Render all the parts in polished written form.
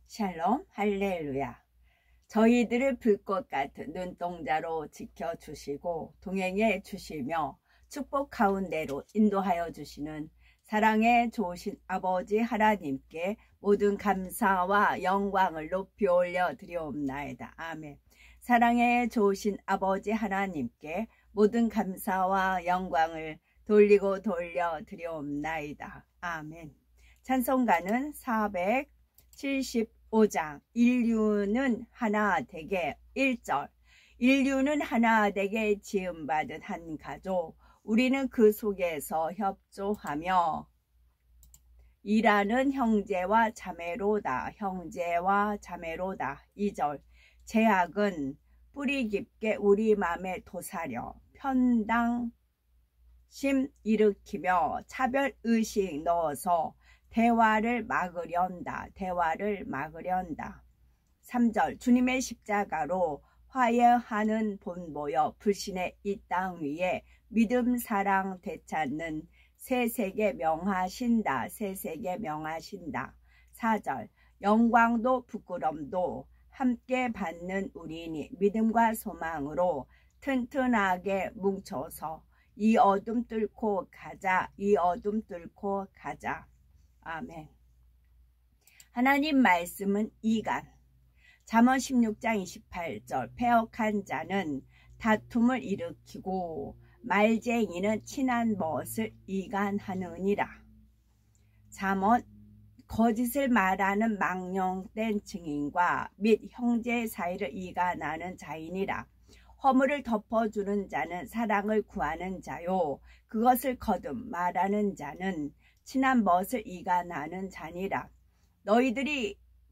샬롬 할렐루야. 저희들을 불꽃 같은 눈동자로 지켜주시고 동행해 주시며 축복 가운데로 인도하여 주시는 사랑의 좋으신 아버지 하나님께 모든 감사와 영광을 높이 올려 드리옵나이다. 아멘. 사랑의 좋으신 아버지 하나님께 모든 감사와 영광을 돌리고 돌려 드리옵나이다. 아멘. 찬송가는 475장 인류는 하나 되게 1절. 인류는 하나 되게 지음받은 한 가족, 우리는 그 속에서 협조하며 일하는 형제와 자매로다. 형제와 자매로다. 2절. 죄악은 뿌리 깊게 우리 맘에 도사려 편당심 일으키며 차별의식 넣어서 대화를 막으련다. 대화를 막으련다. 3절. 주님의 십자가로 화해하는 본보여 불신의 이 땅 위에 믿음 사랑 되찾는 새 세계 명하신다. 새 세계 명하신다. 4절. 영광도 부끄럼도 함께 받는 우리니 믿음과 소망으로 튼튼하게 뭉쳐서 이 어둠 뚫고 가자. 이 어둠 뚫고 가자. 아멘. 하나님 말씀은 이간. 잠언 16장 28절. 패역한 자는 다툼을 일으키고 말쟁이는 친한 멋을 이간하느니라. 잠언. 거짓을 말하는 망령된 증인과 및 형제 사이를 이간하는 자이니라. 허물을 덮어주는 자는 사랑을 구하는 자요, 그것을 거듭 말하는 자는 친한 멋을 이간하는 자니라.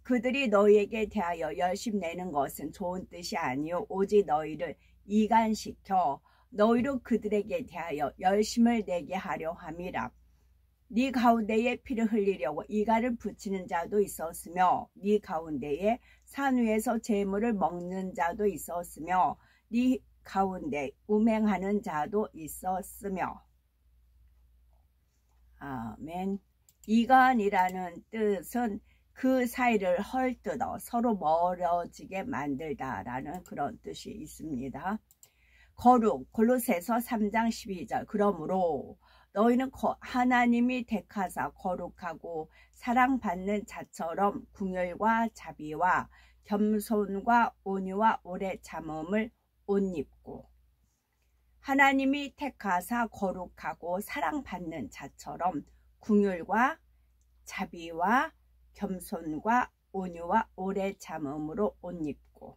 그들이 너희에게 대하여 열심 내는 것은 좋은 뜻이 아니요 오직 너희를 이간시켜 너희로 그들에게 대하여 열심을 내게 하려 함이라. 네 가운데에 피를 흘리려고 이간을 붙이는 자도 있었으며 네 가운데에 산 위에서 재물을 먹는 자도 있었으며 네 가운데 음행하는 자도 있었으며. 아멘. 이간이라는 뜻은 그 사이를 헐뜯어 서로 멀어지게 만들다라는 그런 뜻이 있습니다. 거룩. 골로새서 3장 12절. 그러므로 너희는 하나님이 택하사 거룩하고 사랑받는 자처럼 긍휼과 자비와 겸손과 온유와 오래 참음을 옷 입고. 하나님이 택하사 거룩하고 사랑받는 자처럼 긍휼과 자비와 겸손과 온유와 오래 참음으로 옷 입고.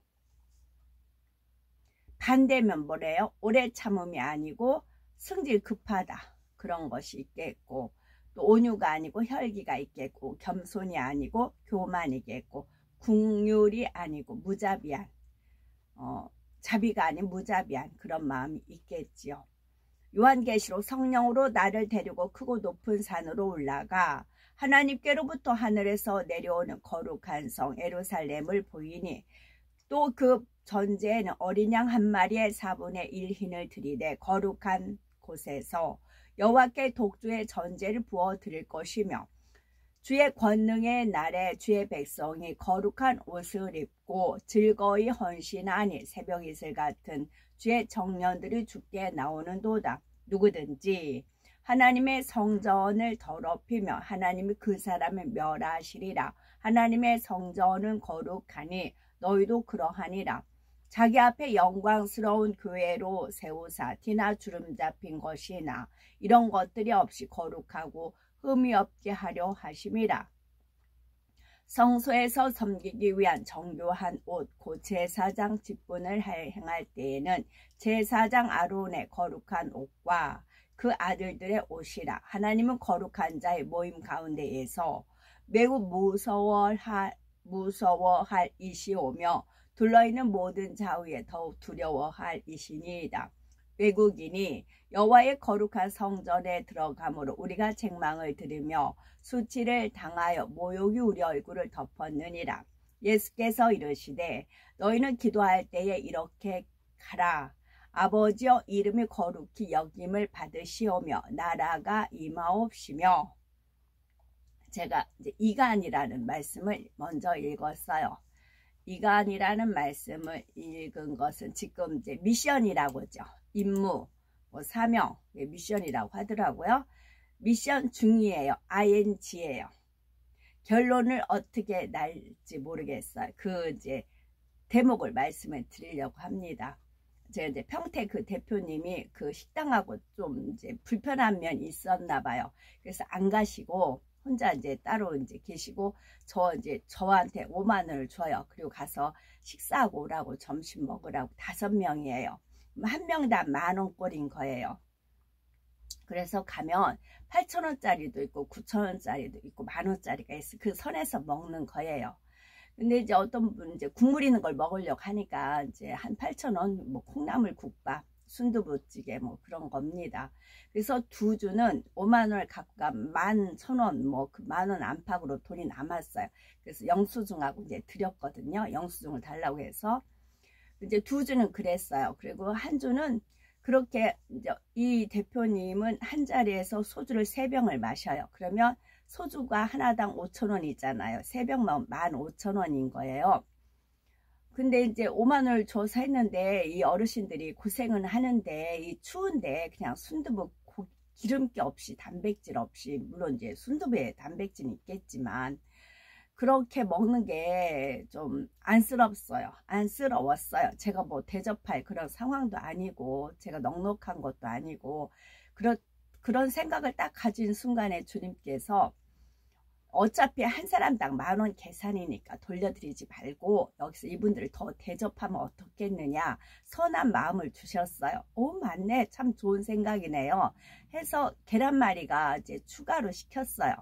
반대면 뭐래요? 오래 참음이 아니고 승질 급하다. 그런 것이 있겠고, 또 온유가 아니고 혈기가 있겠고, 겸손이 아니고 교만이겠고, 긍휼이 아니고 무자비한, 자비가 아닌 무자비한 그런 마음이 있겠지요. 요한계시록. 성령으로 나를 데리고 크고 높은 산으로 올라가 하나님께로부터 하늘에서 내려오는 거룩한 성 예루살렘을 보이니 또 그 전제에는 어린 양 한 마리의 4분의 1 흰을 들이대 거룩한 곳에서 여호와께 독주의 전제를 부어 드릴 것이며 주의 권능의 날에 주의 백성이 거룩한 옷을 입고 즐거이 헌신하니 새벽 이슬 같은 주의 청년들이 주께 나오는도다. 누구든지 하나님의 성전을 더럽히며 하나님이 그 사람을 멸하시리라. 하나님의 성전은 거룩하니 너희도 그러하니라. 자기 앞에 영광스러운 교회로 세우사 티나 주름 잡힌 것이나 이런 것들이 없이 거룩하고 흠이 없게 하려 하심이라. 성소에서 섬기기 위한 정교한 옷 곧 제사장 직분을 행할 때에는 제사장 아론의 거룩한 옷과 그 아들들의 옷이라. 하나님은 거룩한 자의 모임 가운데에서 매우 무서워할 이시오며 둘러있는 모든 자위에 더욱 두려워할 이시니이다. 외국인이 여호와의 거룩한 성전에 들어가므로 우리가 책망을 들으며 수치를 당하여 모욕이 우리 얼굴을 덮었느니라. 예수께서 이르시되 너희는 기도할 때에 이렇게 가라. 아버지여 이름이 거룩히 여김을 받으시오며 나라가 임하옵시며 제가 이제 이간이라는 말씀을 먼저 읽었어요. 이간이라는 말씀을 읽은 것은 지금 이제 미션이라고죠. 임무, 뭐 사명, 미션이라고 하더라고요. 미션 중이에요. ing예요. 결론을 어떻게 날지 모르겠어요. 그 이제 대목을 말씀을 드리려고 합니다. 제가 이제 평택 그 대표님이 그 식당하고 좀 이제 불편한 면이 있었나 봐요. 그래서 안 가시고 혼자 이제 따로 이제 계시고 저한테 5만 원을 줘요. 그리고 가서 식사하고 오라고 점심 먹으라고 5명이에요. 한 명당 10,000원 꼴인 거예요. 그래서 가면 8,000원짜리도 있고 9,000원짜리도 있고 10,000원짜리가 있어. 그 선에서 먹는 거예요. 근데 이제 어떤 분 이제 국물 있는 걸 먹으려고 하니까 이제 한 8,000원 뭐 콩나물 국밥, 순두부찌개 뭐 그런 겁니다. 그래서 두 주는 5만 원을 갖고 가 11,000원 뭐 그 10,000원 안팎으로 돈이 남았어요. 그래서 영수증하고 이제 드렸거든요. 영수증을 달라고 해서 이제 두 주는 그랬어요. 그리고 한 주는 그렇게 이제 이 대표님은 한 자리에서 소주를 3병을 마셔요. 그러면 소주가 하나당 5,000원이잖아요. 3병만 15,000원인 거예요. 근데 이제 5만 원을 줘서 했는데 이 어르신들이 고생은 하는데 이 추운데 그냥 순두부 기름기 없이 단백질 없이 물론 이제 순두부에 단백질이 있겠지만 그렇게 먹는 게 좀 안쓰러웠어요. 제가 뭐 대접할 그런 상황도 아니고 제가 넉넉한 것도 아니고 그런 생각을 딱 가진 순간에 주님께서 어차피 한 사람당 10,000원 계산이니까 돌려드리지 말고 여기서 이분들을 더 대접하면 어떻겠느냐 선한 마음을 주셨어요. 오 맞네 참 좋은 생각이네요 해서 계란말이가 이제 추가로 시켰어요.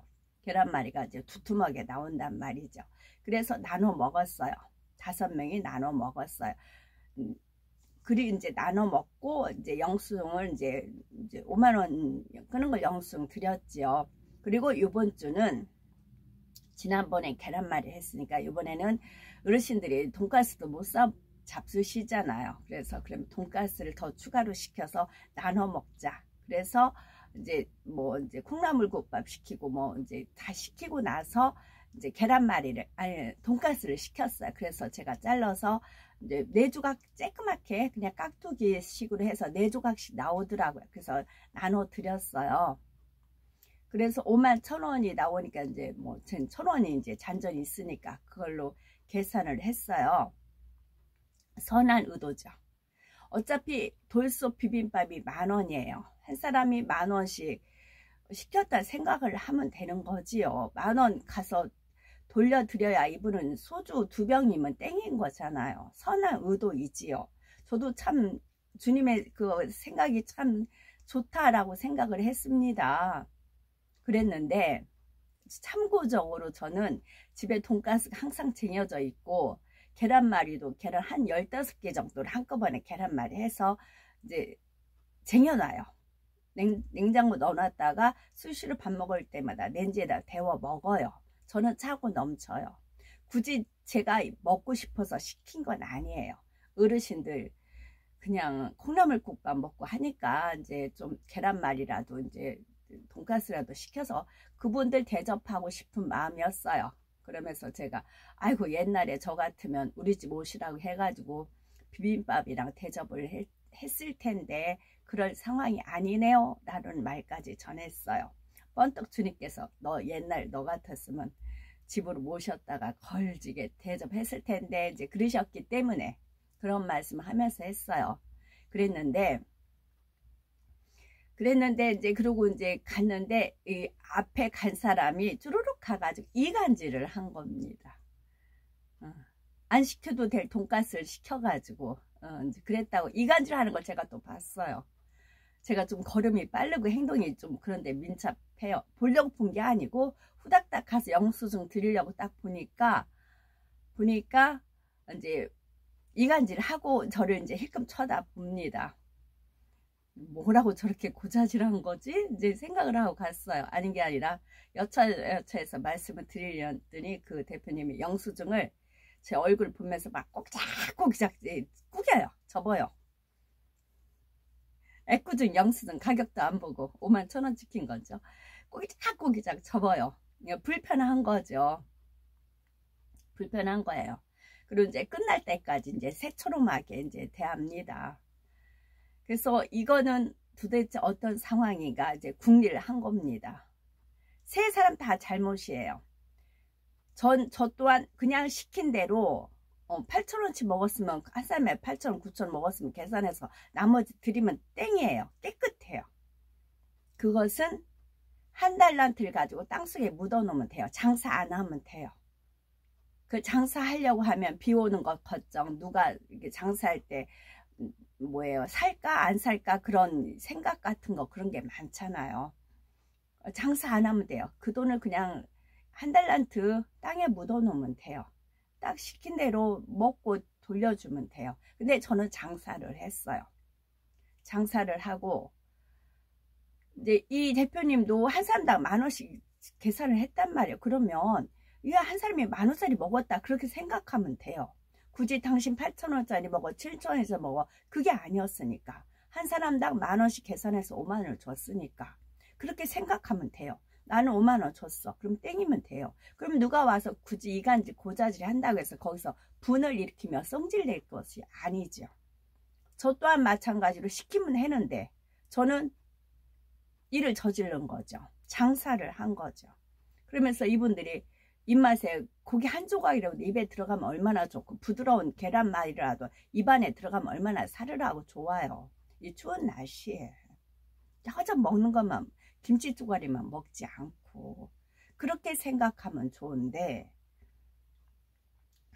계란말이가 이제 두툼하게 나온단 말이죠. 그래서 나눠 먹었어요. 5명이 나눠 먹었어요. 그리고 이제 나눠 먹고 이제 영수증을 이제 5만 원 끄는 걸 영수증 드렸지요. 그리고 이번 주는 지난번에 계란말이 했으니까 이번에는 어르신들이 돈가스도 못 잡수시잖아요. 그래서 그럼 돈가스를 더 추가로 시켜서 나눠 먹자. 그래서 이제 뭐 이제 콩나물국밥 시키고 뭐 이제 다 시키고 나서 이제 돈가스를 시켰어요. 그래서 제가 잘라서 이제 4조각 쬐끄맣게 그냥 깍두기 식으로 해서 4조각씩 나오더라고요. 그래서 나눠 드렸어요. 그래서 51,000원이 나오니까 이제 뭐 1,000원이 이제 잔전이 있으니까 그걸로 계산을 했어요. 선한 의도죠. 어차피 돌솥 비빔밥이 10,000원이에요. 한 사람이 10,000원씩 시켰다 생각을 하면 되는 거지요. 10,000원 가서 돌려드려야 이분은 소주 2병이면 땡인 거잖아요. 선한 의도이지요. 저도 참 주님의 그 생각이 참 좋다라고 생각을 했습니다. 그랬는데 참고적으로 저는 집에 돈가스가 항상 쟁여져 있고 계란말이도 계란 한 15개 정도를 한꺼번에 계란말이 해서 이제 쟁여놔요. 냉장고 넣어놨다가 수시로 밥 먹을 때마다 렌지에다 데워 먹어요. 저는 차고 넘쳐요. 굳이 제가 먹고 싶어서 시킨 건 아니에요. 어르신들 그냥 콩나물국밥 먹고 하니까 이제 좀 계란말이라도 이제 돈가스라도 시켜서 그분들 대접하고 싶은 마음이었어요. 그러면서 제가 아이고 옛날에 저 같으면 우리 집 오시라고 해가지고 비빔밥이랑 대접을 했을 텐데 그럴 상황이 아니네요 라는 말까지 전했어요. 번뜩 주님께서 옛날 너 같았으면 집으로 모셨다가 걸지게 대접했을 텐데 이제 그러셨기 때문에 그런 말씀 하면서 했어요. 그랬는데 이제 그러고 이제 갔는데 이 앞에 간 사람이 쭈루룩 가가지고 이간질을 한 겁니다. 안 시켜도 될 돈가스를 시켜가지고 이제 그랬다고 이간질 하는 걸 제가 또 봤어요. 제가 좀 걸음이 빠르고 행동이 좀 그런데 민첩해요. 보려고 본 게 아니고 후닥닥 가서 영수증 드리려고 딱 보니까 이제 이간질 하고 저를 이제 힐끔 쳐다봅니다. 뭐라고 저렇게 고자질한 거지? 이제 생각을 하고 갔어요. 아닌 게 아니라 여차여차해서 말씀을 드리려더니 그 대표님이 영수증을 제 얼굴 보면서 막 꼭작꼭작 꾸겨요. 접어요. 애꿎은 영수증 가격도 안 보고 51,000원 찍힌 거죠. 꼬기작 접어요. 불편한 거죠. 불편한 거예요. 그리고 이제 끝날 때까지 이제 새초롬하게 이제 대합니다. 그래서 이거는 도대체 어떤 상황인가 이제 궁리를 한 겁니다. 세 사람 다 잘못이에요. 저 또한 그냥 시킨 대로 8,000원치 먹었으면 한 사람에 8,000원, 9,000원 먹었으면 계산해서 나머지 드리면 땡이에요. 깨끗해요. 그것은 한 달란트를 가지고 땅속에 묻어놓으면 돼요. 장사 안 하면 돼요. 그 장사하려고 하면 비 오는 것 걱정, 누가 이렇게 장사할 때 뭐예요, 살까 안 살까 그런 생각 같은 거, 그런 게 많잖아요. 장사 안 하면 돼요. 그 돈을 그냥 한 달란트 땅에 묻어 놓으면 돼요. 딱 시킨 대로 먹고 돌려주면 돼요. 근데 저는 장사를 했어요. 장사를 하고 이제 이 대표님도 한 사람당 10,000원씩 계산을 했단 말이에요. 그러면 이거 한 사람이 10,000원짜리 먹었다 그렇게 생각하면 돼요. 굳이 당신 8,000원짜리 먹어 7,000원에서 먹어 그게 아니었으니까, 한 사람당 10,000원씩 계산해서 50,000원을 줬으니까 그렇게 생각하면 돼요. 나는 50,000원 줬어. 그럼 땡이면 돼요. 그럼 누가 와서 굳이 이간질 고자질이 한다고 해서 거기서 분을 일으키며 성질낼 것이 아니죠. 저 또한 마찬가지로 시키면 했는데 저는 일을 저지른 거죠. 장사를 한 거죠. 그러면서 이분들이 입맛에 고기 한 조각이라도 입에 들어가면 얼마나 좋고, 부드러운 계란말이라도 입안에 들어가면 얼마나 사르르하고 좋아요. 이 추운 날씨에 허접 먹는 것만, 김치 쪼가리만 먹지 않고 그렇게 생각하면 좋은데,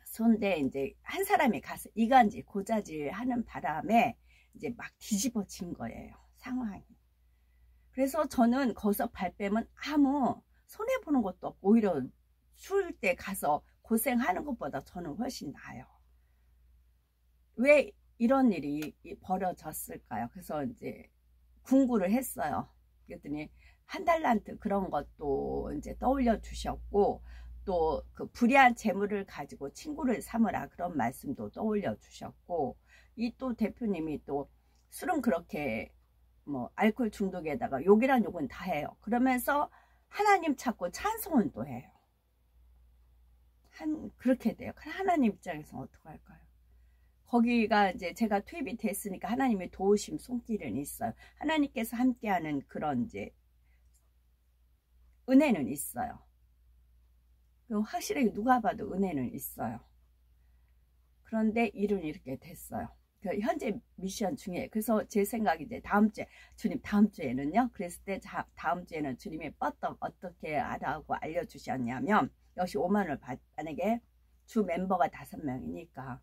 손대 이제 한 사람이 가서 이간질 고자질 하는 바람에 이제 막 뒤집어진 거예요, 상황이. 그래서 저는 거기서 발 빼면 아무 손해보는 것도 없고 오히려 추울 때 가서 고생하는 것보다 저는 훨씬 나아요. 왜 이런 일이 벌어졌을까요? 그래서 이제 궁구를 했어요. 그랬더니 한 달란트 그런 것도 이제 떠올려 주셨고, 또 그 불의한 재물을 가지고 친구를 삼으라 그런 말씀도 떠올려 주셨고, 이 또 대표님이 또 술은 그렇게 뭐 알코올 중독에다가 욕이란 욕은 다 해요. 그러면서 하나님 찾고 찬송은 또 해요. 그렇게 돼요. 하나님 입장에서 어떡할까요? 거기가 이제 제가 투입이 됐으니까 하나님의 도우심 손길은 있어요. 하나님께서 함께하는 그런 이제 은혜는 있어요. 확실하게 누가 봐도 은혜는 있어요. 그런데 일은 이렇게 됐어요. 현재 미션 중에, 그래서 제 생각이 이제 다음 주에, 주님 다음 주에는요, 그랬을 때 다음 주에는 주님이 뻗떡 어떻게 하라고 알려주셨냐면, 역시 50,000원을 만약에 주 멤버가 5명이니까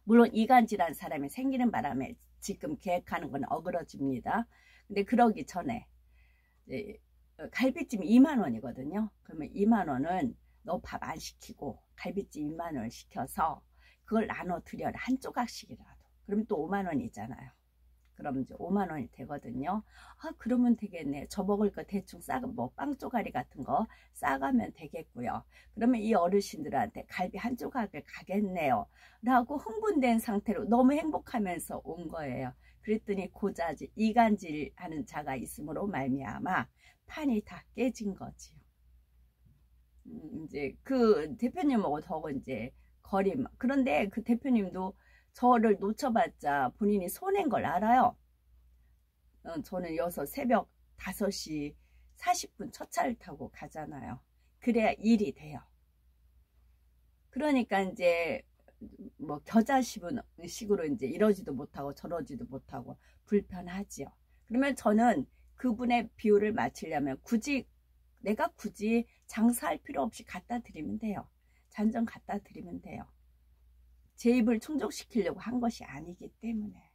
물론 이간질한 사람이 생기는 바람에 지금 계획하는 건 어그러집니다. 근데 그러기 전에 갈비찜 20,000원이거든요. 그러면 20,000원은 너 밥 안 시키고 갈비찜 20,000원을 시켜서 그걸 나눠 드려라, 한 조각씩이라도. 그러면 또 50,000원이잖아요. 그럼 이제 50,000원이 되거든요. 아, 그러면 되겠네. 저 먹을 거 대충 뭐 빵 쪼가리 같은 거 싸가면 되겠고요. 그러면 이 어르신들한테 갈비 한 조각을 가겠네요 라고 흥분된 상태로 너무 행복하면서 온 거예요. 그랬더니 고자질, 이간질 하는 자가 있음으로 말미암아 판이 다 깨진 거지요. 이제 그 대표님하고 더 이제 거림. 그런데 그 대표님도 저를 놓쳐봤자 본인이 손해인 걸 알아요. 저는 여기서 새벽 5시 40분 첫 차를 타고 가잖아요. 그래야 일이 돼요. 그러니까 이제 뭐 겨자식으로 이제 이러지도 못하고 저러지도 못하고 불편하지요. 그러면 저는 그분의 비유를 맞추려면 내가 굳이 장사할 필요 없이 갖다 드리면 돼요. 잔정 갖다 드리면 돼요. 제 입을 충족시키려고 한 것이 아니기 때문에.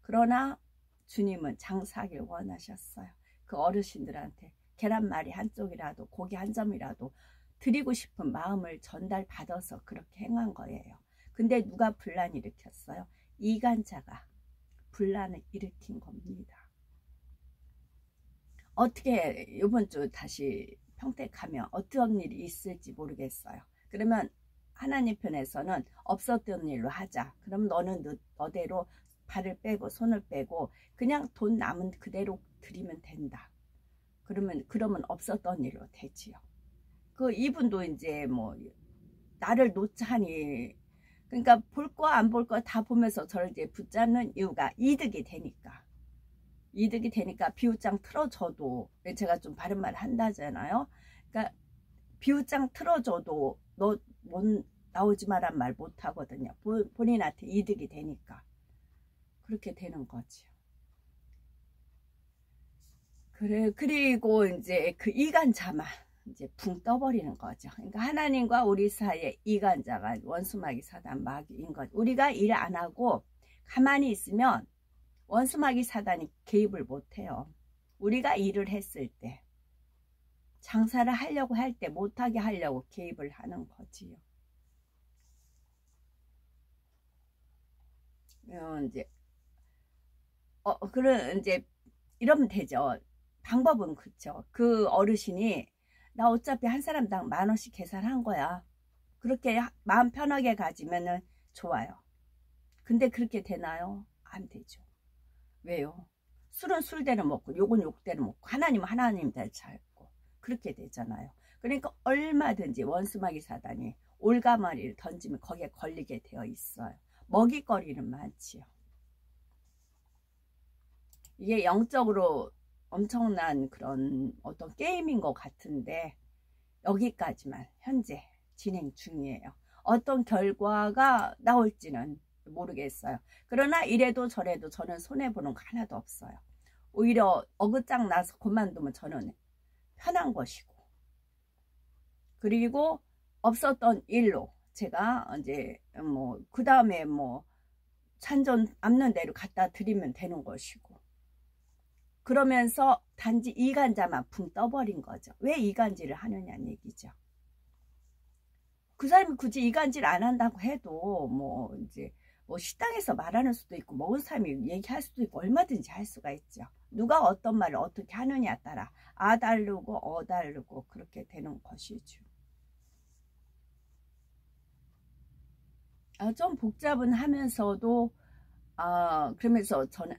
그러나 주님은 장사하길 원하셨어요. 그 어르신들한테 계란말이 한 쪽이라도 고기 한 점이라도 드리고 싶은 마음을 전달받아서 그렇게 행한 거예요. 근데 누가 분란 일으켰어요? 이간자가 분란을 일으킨 겁니다. 어떻게 이번 주 다시 평택하면 어떤 일이 있을지 모르겠어요. 그러면 하나님 편에서는 없었던 일로 하자. 그럼 너는 너대로 발을 빼고 손을 빼고 그냥 돈 남은 그대로 드리면 된다. 그러면 없었던 일로 되지요. 그 이분도 이제 뭐 나를 놓자니, 그러니까 볼 거 안 볼 거 다 보면서 저를 이제 붙잡는 이유가 이득이 되니까. 비웃장 틀어줘도, 제가 좀 바른 말 한다잖아요. 그러니까 비웃장 틀어줘도 너 못 나오지 마란 말 못 하거든요. 본인한테 이득이 되니까 그렇게 되는 거죠. 그리고 이제 그 이간자만 이제 붕 떠버리는 거죠. 그러니까 하나님과 우리 사이에 이간자가 원수마귀 사단 마귀인 거죠. 우리가 일 안 하고 가만히 있으면 원수마귀 사단이 개입을 못 해요. 우리가 일을 했을 때, 장사를 하려고 할 때 못하게 하려고 개입을 하는 거지요. 이제 이러면 되죠. 방법은 그쵸. 그 어르신이 나 어차피 한 사람당 10,000원씩 계산한 거야. 그렇게 마음 편하게 가지면은 좋아요. 근데 그렇게 되나요? 안 되죠. 왜요? 술은 술대로 먹고 욕은 욕대로 먹고 하나님은 하나님대로 살고 그렇게 되잖아요. 그러니까 얼마든지 원수마귀 사단이 올가마리를 던지면 거기에 걸리게 되어 있어요. 먹이거리는 많지요. 이게 영적으로 엄청난 그런 어떤 게임인 것 같은데 여기까지만 현재 진행 중이에요. 어떤 결과가 나올지는 모르겠어요. 그러나 이래도 저래도 저는 손해보는 거 하나도 없어요. 오히려 어긋장 나서 그만두면 저는 편한 것이고, 그리고 없었던 일로 제가 이제 뭐 그 다음에 뭐 찬전 앞는 대로 갖다 드리면 되는 것이고, 그러면서 단지 이간자만 붕 떠버린 거죠. 왜 이간질을 하느냐는 얘기죠. 그 사람이 굳이 이간질 안 한다고 해도 뭐 이제 뭐 식당에서 말하는 수도 있고 먹은 사람이 얘기할 수도 있고 얼마든지 할 수가 있죠. 누가 어떤 말을 어떻게 하느냐에 따라 아 다르고 어 다르고 그렇게 되는 것이죠. 좀 복잡은 하면서도 그러면서 저는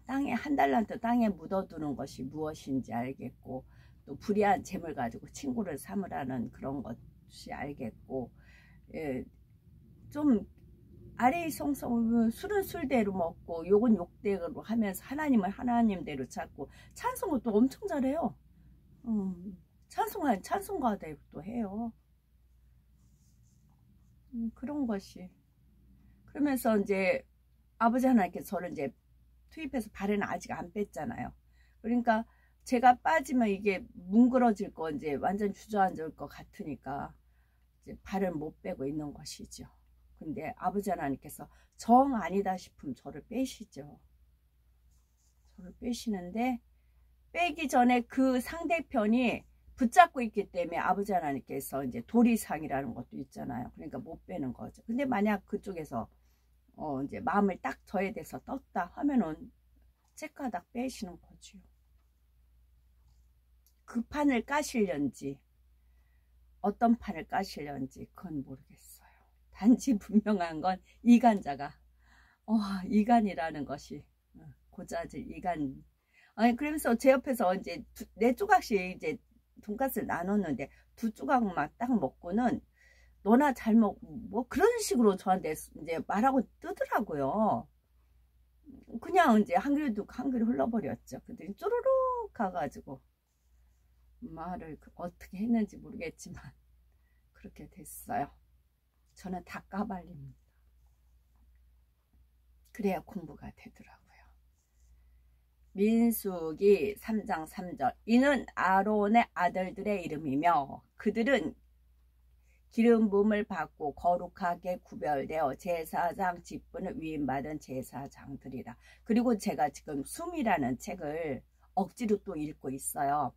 땅에 한 달란트 땅에 묻어두는 것이 무엇인지 알겠고, 또 불의한 재물 가지고 친구를 삼으라는 그런 것이 알겠고, 예, 좀 아리송송 술은 술대로 먹고 욕은 욕대로 하면서 하나님은 하나님대로 찾고 찬송은 또 엄청 잘해요. 찬송가대로 또 해요. 그런 것이. 그러면서 이제 아버지 하나님께 저를 이제 투입해서 발에는 아직 안 뺐잖아요. 그러니까 제가 빠지면 이게 뭉그러질 거 이제 완전 주저앉을 것 같으니까 이제 발을 못 빼고 있는 것이죠. 근데 아버지 하나님께서 정 아니다 싶으면 저를 빼시죠. 저를 빼시는데 빼기 전에 그 상대편이 붙잡고 있기 때문에 아버지 하나님께서 이제 도리상이라는 것도 있잖아요. 그러니까 못 빼는 거죠. 근데 만약 그쪽에서 이제 마음을 딱 저에 대해서 떴다 하면은 째까닥 빼시는 거지요. 그 판을 까실련지 어떤 판을 까실련지 그건 모르겠어요. 단지 분명한 건 이간자가 이간이라는 것이 고자질 이간. 아니 그러면서 제 옆에서 이제 네 조각씩 이제 돈가스를 나눴는데 두 조각만 딱 먹고는 너나 잘 먹, 뭐 그런 식으로 저한테 이제 말하고 뜨더라고요. 그냥 이제 한 그릇 흘러버렸죠. 근데 쪼르륵 가가지고 말을 어떻게 했는지 모르겠지만 그렇게 됐어요. 저는 다 까발립니다. 그래야 공부가 되더라고요. 민수기 3장 3절 이는 아론의 아들들의 이름이며 그들은 기름 부음을 받고 거룩하게 구별되어 제사장 직분을 위임받은 제사장들이라. 그리고 제가 지금 숨이라는 책을 억지로 또 읽고 있어요.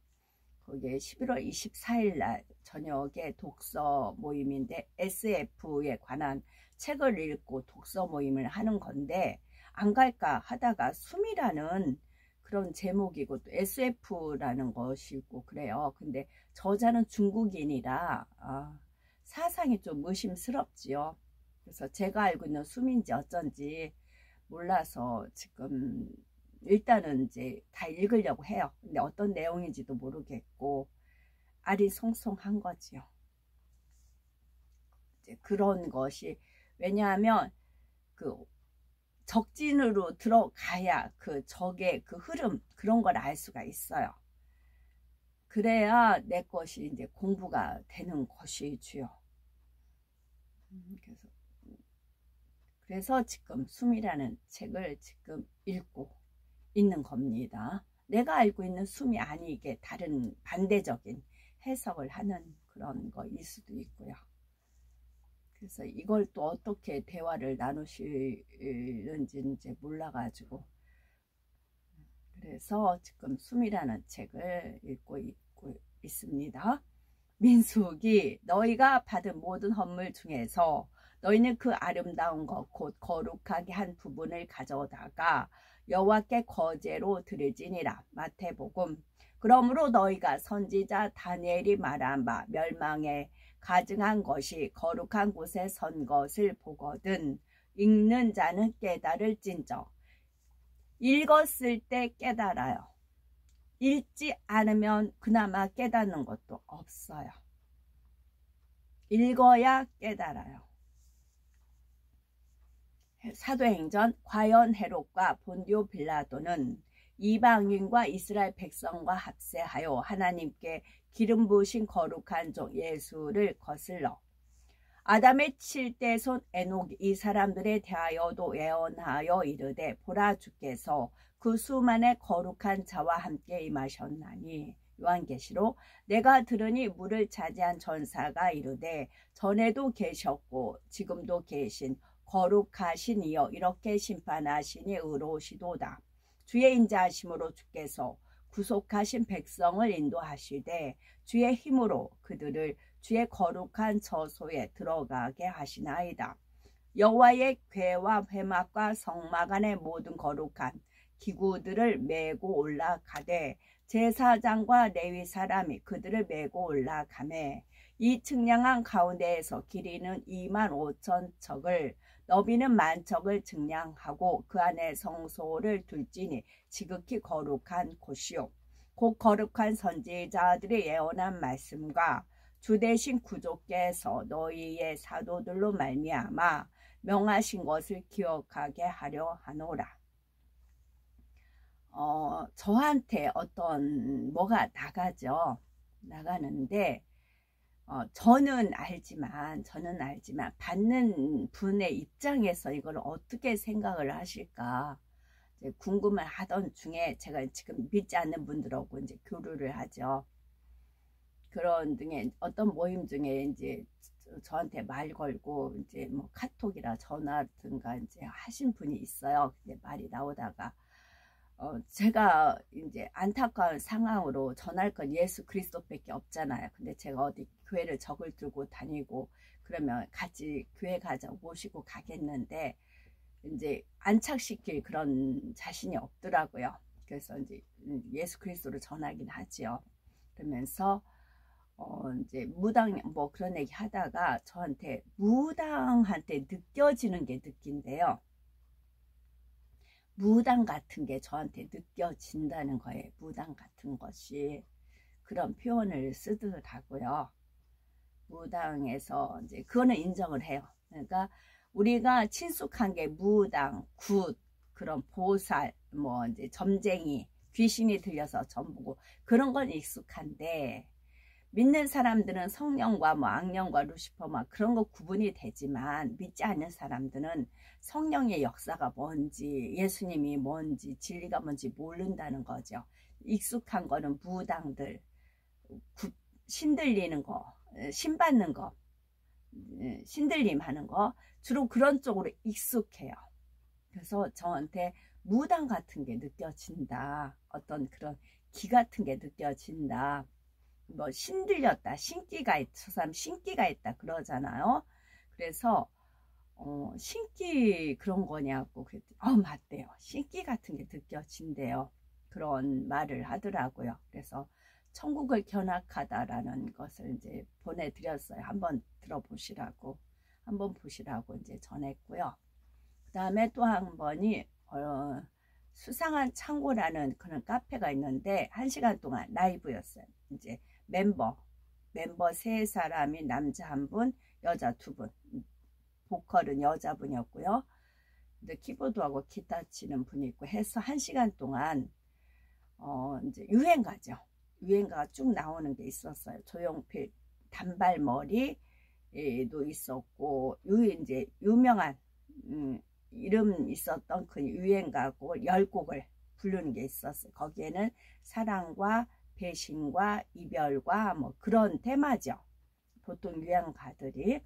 그게 11월 24일 날 저녁에 독서 모임인데 SF에 관한 책을 읽고 독서 모임을 하는 건데 안 갈까 하다가 숨이라는 그런 제목이고 또 SF라는 것이고 그래요. 근데 저자는 중국인이라 사상이 좀 의심스럽지요. 그래서 제가 알고 있는 숨인지 어쩐지 몰라서 지금 일단은 이제 다 읽으려고 해요. 근데 어떤 내용인지도 모르겠고 아리송송한 거지요. 이제 그런 것이, 왜냐하면 그 적진으로 들어가야 그 적의 그 흐름, 그런 걸 알 수가 있어요. 그래야 내 것이 이제 공부가 되는 것이지요. 그래서 지금 숨이라는 책을 지금 읽고 있는 겁니다. 내가 알고 있는 숨이 아니게 다른 반대적인 해석을 하는 그런 거일 수도 있고요. 그래서 이걸 또 어떻게 대화를 나누시는지 이제 몰라가지고, 그래서 지금 숨이라는 책을 읽고 있습니다. 민수기, 너희가 받은 모든 헌물 중에서 너희는 그 아름다운 것 곧 거룩하게 한 부분을 가져다가 여호와께 거제로 드릴지니라. 마태복음. 그러므로 너희가 선지자 다니엘이 말한 바 멸망에 가증한 것이 거룩한 곳에 선 것을 보거든 읽는 자는 깨달을진저. 읽었을 때 깨달아요. 읽지 않으면 그나마 깨닫는 것도 없어요. 읽어야 깨달아요. 사도행전, 과연 헤롯과 본디오 빌라도는 이방인과 이스라엘 백성과 합세하여 하나님께 기름 부으신 거룩한 종 예수를 거슬러 아담의 7대 손 에녹 이 사람들에 대하여도 예언하여 이르되 보라 주께서 그 수만의 거룩한 자와 함께 임하셨나니. 요한계시록. 내가 들으니 물을 차지한 전사가 이르되 전에도 계셨고 지금도 계신 거룩하신 이여 이렇게 심판하시니 의로우시도다. 주의 인자하심으로 주께서 구속하신 백성을 인도하시되 주의 힘으로 그들을 주의 거룩한 처소에 들어가게 하시나이다. 여호와의 궤와 회막과 성막 안의 모든 거룩한 기구들을 메고 올라가되 제사장과 레위 사람이 그들을 메고 올라가매 이 측량한 가운데에서 길이는 25,000척을 너비는 10,000척을 측량하고 그 안에 성소를 둘지니 지극히 거룩한 곳이요 곧 거룩한 선지자들이 예언한 말씀과 주 대신 구주께서 너희의 사도들로 말미암아 명하신 것을 기억하게 하려 하노라. 저한테 어떤 뭐가 나가죠. 나가는데 저는 알지만 받는 분의 입장에서 이걸 어떻게 생각을 하실까 이제 궁금을 하던 중에 제가 지금 믿지 않는 분들하고 이제 교류를 하죠. 그런 등의 어떤 모임 중에 이제 저한테 말 걸고 이제 뭐 카톡이라 전화든가 이제 하신 분이 있어요. 근데 말이 나오다가 제가 이제 안타까운 상황으로 전할 건 예수 그리스도밖에 없잖아요. 근데 제가 어디 교회를 적을 들고 다니고 그러면 같이 교회 가자 모시고 가겠는데 이제 안착시킬 그런 자신이 없더라고요. 그래서 이제 예수 그리스도를 전하긴 하지요. 그러면서 이제 무당 뭐 그런 얘기 하다가 저한테 무당한테 느껴지는 게 느낀대요. 무당 같은 게 저한테 느껴진다는 거예요. 무당 같은 것이. 그런 표현을 쓰더라고요. 무당에서 이제 그거는 인정을 해요. 그러니까 우리가 친숙한 게 무당, 굿, 그런 보살, 뭐 이제 점쟁이, 귀신이 들려서 전부고 그런 건 익숙한데 믿는 사람들은 성령과 뭐 악령과 루시퍼 막 그런 거 구분이 되지만 믿지 않는 사람들은 성령의 역사가 뭔지 예수님이 뭔지 진리가 뭔지 모른다는 거죠. 익숙한 거는 무당들, 신들리는 거, 신받는 거, 신들림 하는 거 주로 그런 쪽으로 익숙해요. 그래서 저한테 무당 같은 게 느껴진다. 어떤 그런 기 같은 게 느껴진다. 뭐 신들렸다, 신기가 있다, 저 사람 신기가 있다 그러잖아요. 그래서 신기 그런 거냐고 그랬더니 맞대요. 신기 같은 게 느껴진대요. 그런 말을 하더라고요. 그래서 천국을 견학하다라는 것을 이제 보내드렸어요. 한번 들어보시라고, 한번 보시라고 이제 전했고요. 그 다음에 또 한 번이 수상한 창고라는 그런 카페가 있는데 1시간 동안 라이브였어요. 이제 멤버 3사람이 남자 1분, 여자 2분. 보컬은 여자분이었고요. 근데 키보드하고 기타 치는 분이 있고 해서 1시간 동안 이제 유행가죠. 유행가가 쭉 나오는 게 있었어요. 조용필 단발머리도 있었고 이제 유명한 이름 있었던 그 유행가곡 10곡을 부르는 게 있었어요. 거기에는 사랑과 배신과 이별과 뭐 그런 테마죠. 보통 유행가들이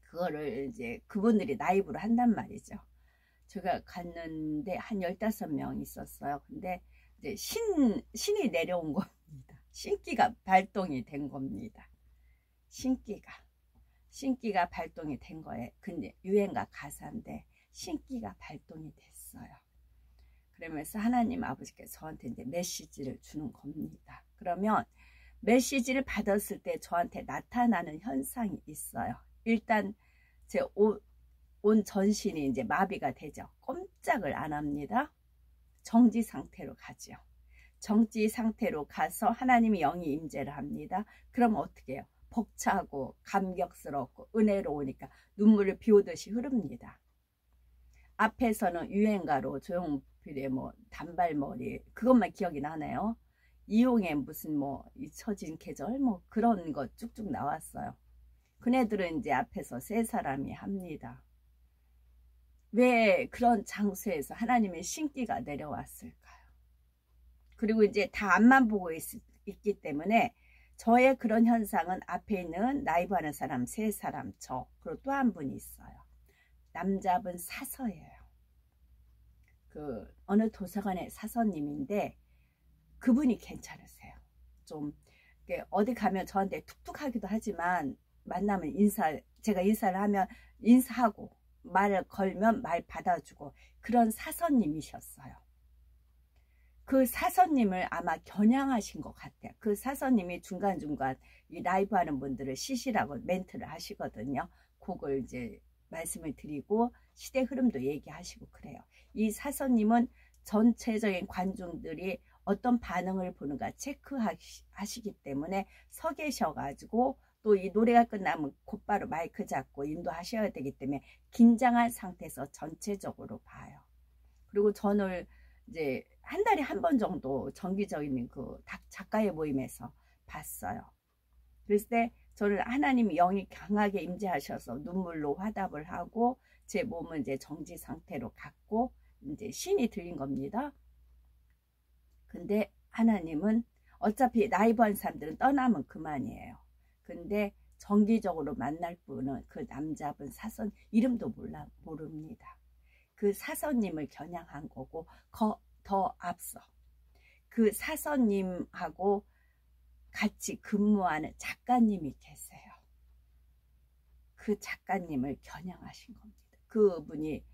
그거를 이제 그분들이 라이브로 한단 말이죠. 제가 갔는데 한 15명 있었어요. 근데 이제 신이 내려온 겁니다. 신기가 발동이 된 겁니다. 신기가 발동이 된 거예요. 근데 유행가 가사인데 신기가 발동이 됐어요. 그러면서 하나님 아버지께서 저한테 이제 메시지를 주는 겁니다. 그러면 메시지를 받았을 때 저한테 나타나는 현상이 있어요. 일단 제 온 전신이 이제 마비가 되죠. 꼼짝을 안 합니다. 정지 상태로 가죠. 정지 상태로 가서 하나님이 영이 임재를 합니다. 그럼 어떻게 해요? 벅차고 감격스럽고 은혜로우니까 눈물을 비오듯이 흐릅니다. 앞에서는 유행가로 조용필의 뭐 단발머리 그것만 기억이 나네요. 이용의 무슨 뭐 잊혀진 계절 뭐 그런 거 쭉쭉 나왔어요. 그네들은 이제 앞에서 3사람이 합니다. 왜 그런 장소에서 하나님의 신기가 내려왔을까요? 그리고 이제 다 앞만 보고 있기 때문에 저의 그런 현상은 앞에 있는 라이브 하는 사람 3사람 그리고 또 한 분이 있어요. 남자분 사서예요. 그 어느 도서관의 사서님인데 그분이 괜찮으세요. 좀 어디 가면 저한테 툭툭하기도 하지만 만나면 제가 인사를 하면 인사하고 말을 걸면 말 받아주고 그런 사서님이셨어요. 그 사서님을 아마 겨냥하신 것 같아요. 그 사서님이 중간중간 이 라이브 하는 분들을 쉬시라고 멘트를 하시거든요. 그걸 이제 말씀을 드리고 시대 흐름도 얘기하시고 그래요. 이 사서님은 전체적인 관중들이 어떤 반응을 보는가 체크하시기 때문에 서 계셔가지고 또 이 노래가 끝나면 곧바로 마이크 잡고 인도하셔야 되기 때문에 긴장한 상태에서 전체적으로 봐요. 그리고 저는 이제 한 달에 한 번 정도 정기적인 그 작가의 모임에서 봤어요. 그랬을 때 저를 하나님이 영이 강하게 임재하셔서 눈물로 화답을 하고 제 몸은 이제 정지 상태로 갔고 이제 신이 들린 겁니다. 근데 하나님은 어차피 라이브 한 사람들은 떠나면 그만이에요. 근데 정기적으로 만날 분은 그 남자분 사선 이름도 모릅니다. 그 사선님을 겨냥한 거고 더 앞서 그 사선님하고 같이 근무하는 작가님이 계세요. 그 작가님을 겨냥하신 겁니다. 그분이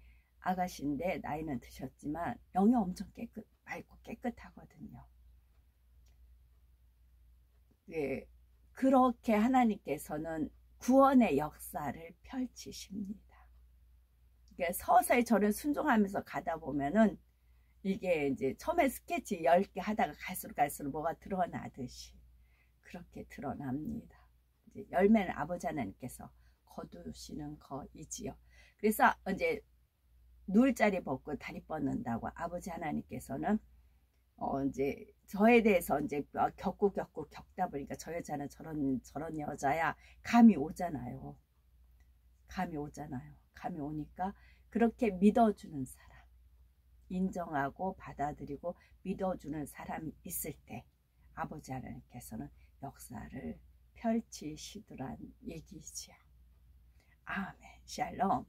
아가씨인데 나이는 드셨지만 영이 엄청 맑고 깨끗하거든요. 예, 그렇게 하나님께서는 구원의 역사를 펼치십니다. 서서히 저를 순종하면서 가다 보면은 이게 이제 처음에 스케치 10개 하다가 갈수록 뭐가 드러나듯이 그렇게 드러납니다. 이제 열매는 아버지 하나님께서 거두시는 거이지요. 그래서 이제 누울 자리 벗고 다리 뻗는다고 아버지 하나님께서는 이제 저에 대해서 이제 겪고 겪다 보니까 저 여자는 저런 여자야 감이 오잖아요. 감이 오니까 그렇게 믿어주는 사람, 인정하고 받아들이고 믿어주는 사람이 있을 때 아버지 하나님께서는 역사를 펼치시더란 얘기지요. 아멘. 샬롬.